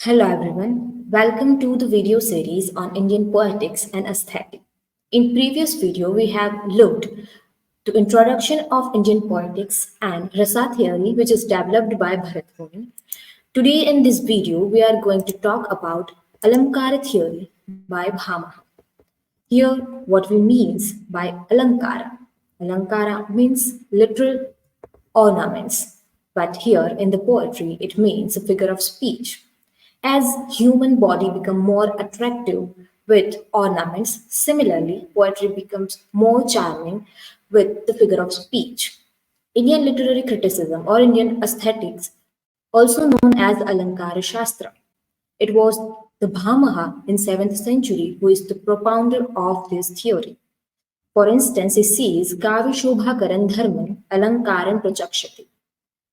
Hello everyone, welcome to the video series on Indian poetics and aesthetic. In previous video, we have looked to introduction of Indian poetics and rasa theory which is developed by Bharat Muni. Today in this video, we are going to talk about Alamkara theory by Bhamaha. Here, what we means by Alamkara. Alamkara means literal ornaments, but here in the poetry it means a figure of speech. As human body become more attractive with ornaments, similarly poetry becomes more charming with the figure of speech. Indian literary criticism or Indian aesthetics, also known as the Alankara Shastra. It was the Bhamaha in 7th century who is the propounder of this theory. For instance, he says, Kavya Shobhakaran Dharman Alankaran Prachakshati.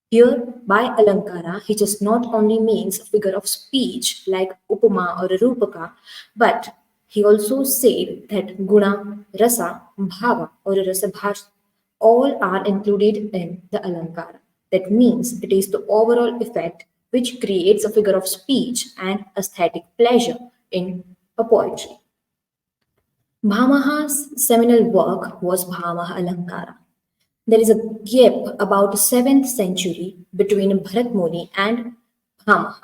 Here, by Almkara, he just not only means a figure of speech like Upama or Rupaka, but he also said that Guna, Rasa, Bhava or Rasa Bhash all are included in the Almkara. That means it is the overall effect which creates a figure of speech and aesthetic pleasure in a poetry. Bhamaha's seminal work was Bhamaha Almkara. There is a gap about 7th century between Bharat Muni and Bhamaha.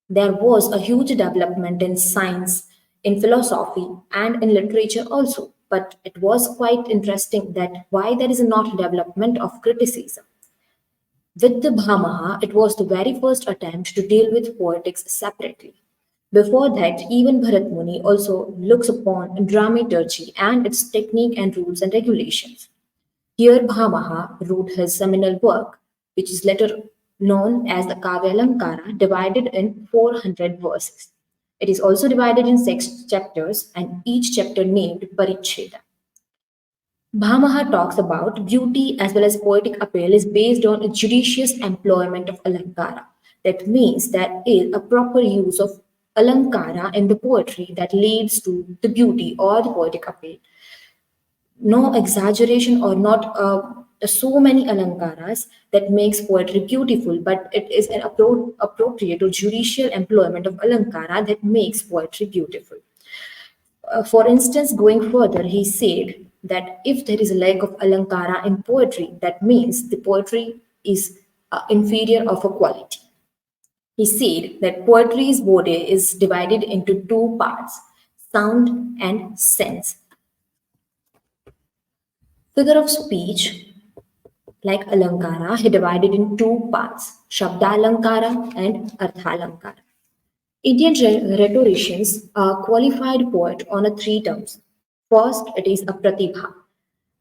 There was a huge development in science, in philosophy, and in literature also. But it was quite interesting that why there is not development of criticism. With the Bhamaha, it was the very first attempt to deal with poetics separately. Before that, even Bharat Muni also looks upon dramaturgy and its technique and rules and regulations. Here Bhamaha wrote his seminal work, which is later known as the Kavya Almkara, divided in 400 verses. It is also divided in 6 chapters and each chapter named Paricheda. Bhamaha talks about beauty as well as poetic appeal is based on a judicious employment of Almkara. That means there is a proper use of Almkara in the poetry that leads to the beauty or the poetic appeal. No exaggeration or not so many alankaras that makes poetry beautiful, but it is an appropriate or judicial employment of alankara that makes poetry beautiful. For instance, going further, he said that if there is a lack of alankara in poetry, that means the poetry is inferior of a quality. He said that poetry's body is divided into two parts, sound and sense. Figure of speech, like Almkara, he divided in two parts, Shabda Almkara and Artha Almkara. Indian rhetoricians qualified poet on a three terms. First, it is a pratibha.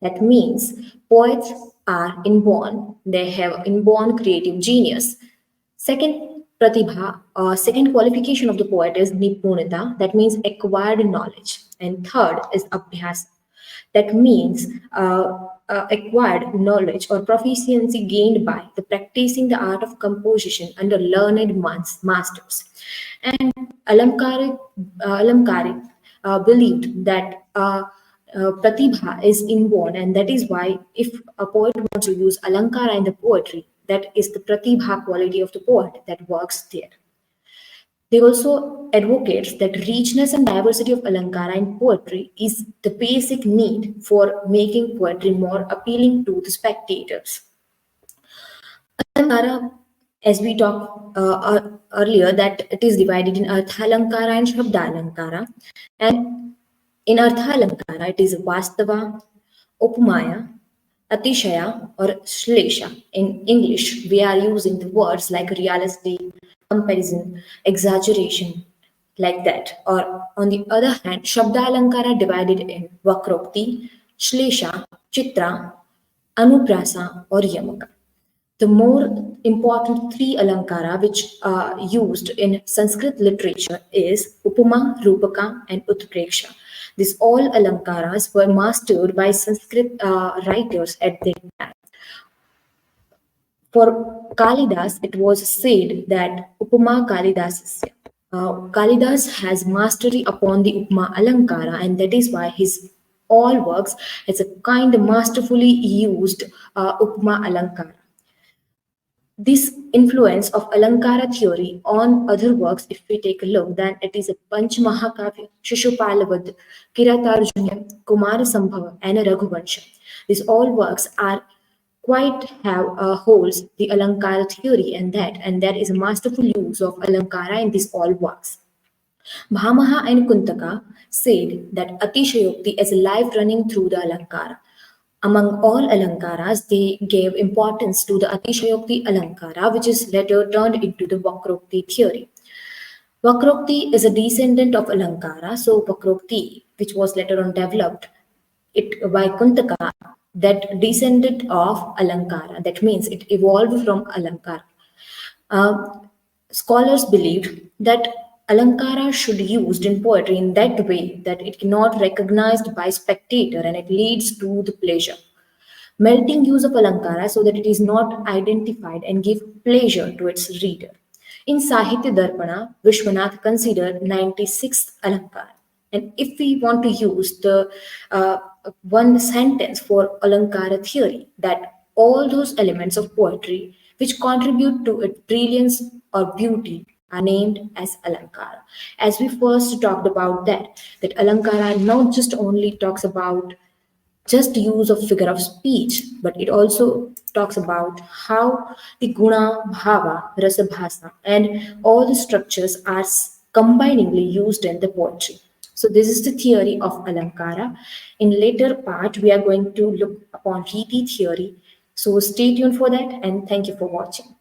That means poets are inborn, they have inborn creative genius. Second, pratibha, second qualification of the poet is nipunita, that means acquired knowledge. And third is abhyasa, that means acquired knowledge or proficiency gained by the practicing the art of composition under learned masters. And Alamkari believed that pratibha is inborn, and that is why if a poet wants to use alankara in the poetry, that is the pratibha quality of the poet that works there. They also advocates that richness and diversity of Almkara in poetry is the basic need for making poetry more appealing to the spectators. Almkara, as we talked earlier, that it is divided in Artha Almkara and Shabda Almkara. And in Artha Almkara, it is Vastava, Upmaya, Atishaya, or Shlesha. In English, we are using the words like reality, comparison, exaggeration, like that. Or on the other hand, Shabda Alankara divided in Vakrokti, Shlesha, Chitra, Anuprasa, or Yamaka. The more important three Alankara which are used in Sanskrit literature is Upama, Rupaka, and Utpreksha. These all Alamkaras were mastered by Sanskrit writers at that time. For Kalidas, it was said that Upama Kalidasasya. Kalidas has mastery upon the Upma Alankara, and that is why his all works is a kind of masterfully used Upma Alankara. This influence of Alankara theory on other works, if we take a look, then it is a Panch Mahakavya, Shishupalavad, Kiratarjunya, Kumara Sambhava, and a Raghuvansha. These all works are quite have holds the Alankara theory, and that is a masterful use of Alankara in these all works. Bhamaha and Kuntaka said that Atishayokti is a life running through the Almkara. Among all Alamkaras, they gave importance to the Atishayokti Almkara, which is later turned into the Vakrokti theory. Vakrokti is a descendant of Almkara, so Vakrokti, which was later on developed it by Kuntaka, that descended of Almkara. That means it evolved from Almkara. Uh, Scholars believed that Alankara should be used in poetry in that way that it cannot recognized by spectator and it leads to the pleasure. Melting use of Alankara so that it is not identified and give pleasure to its reader. In Sahityadarpna, Vishwnath considered 96th Alankara. And if we want to use the one sentence for Alankara theory, that all those elements of poetry which contribute to its brilliance or beauty are named as Alankara. As we first talked about that Alankara not just only talks about just use of figure of speech, but it also talks about how the guna, bhava, rasa, bhasa, and all the structures are combiningly used in the poetry. So this is the theory of Almkara. In later part, we are going to look upon Riti theory. So stay tuned for that, and thank you for watching.